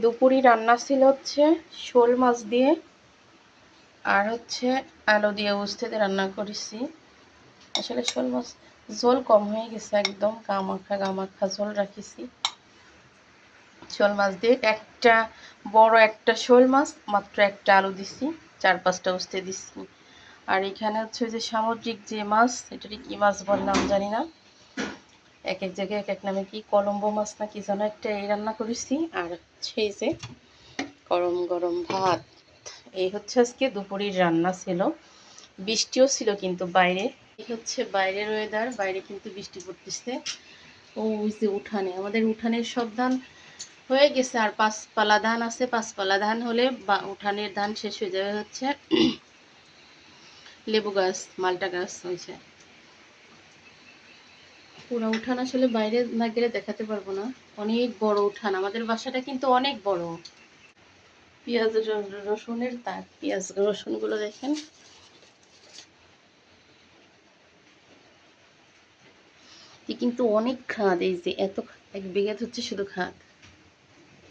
দুপুরি রান্না ছিল হচ্ছে শোল মাছ দিয়ে আর হচ্ছে আলু দিয়ে উস্তে দিয়ে রান্না করেছি। আসলে শোল মাছ ঝোল কম হয়ে গেছে, একদম গামাখা ঝোল রাখিছি। শোল মাছ দিয়ে একটা বড় একটা শোল মাছ, মাত্র একটা আলু দিছি, 4-5টা উস্তে দিছি। আর এখানে হচ্ছে যে সামুদ্রিক যে মাছ, এটারই কি মাছ বল নাম জানি না, এক এক জায়গায় এক এক নামে, কি কলম্বো মাছ না কি যেন একটা, এই রান্না করেছি। আর হচ্ছে এই যে গরম গরম ভাত। এই হচ্ছে আজকে দুপুরের রান্না ছিল। বৃষ্টিও ছিল কিন্তু বাইরে, এই হচ্ছে বাইরের ওয়েদার, বাইরে কিন্তু বৃষ্টি পড়তেছে। ওই যে উঠানে, আমাদের উঠানের সব ধান হয়ে গেছে, আর 5 পালা ধান আছে। 5 পালা ধান হলে বা উঠানের ধান শেষ হয়ে যাবে হচ্ছে লেবু গাছ, মালটা গাছ হয়েছে। পুরো উঠান আসলে বাইরে না গেলে দেখাতে পারবো না, অনেক বড় উঠান, আমাদের বাসাটা কিন্তু অনেক বড়। পেঁয়াজ রসুনের তাক, পেঁয়াজ রসুন গুলো দেখেন। কিন্তু অনেক খাদ, এই যে এত 1 বিঘা হচ্ছে শুধু খাদ।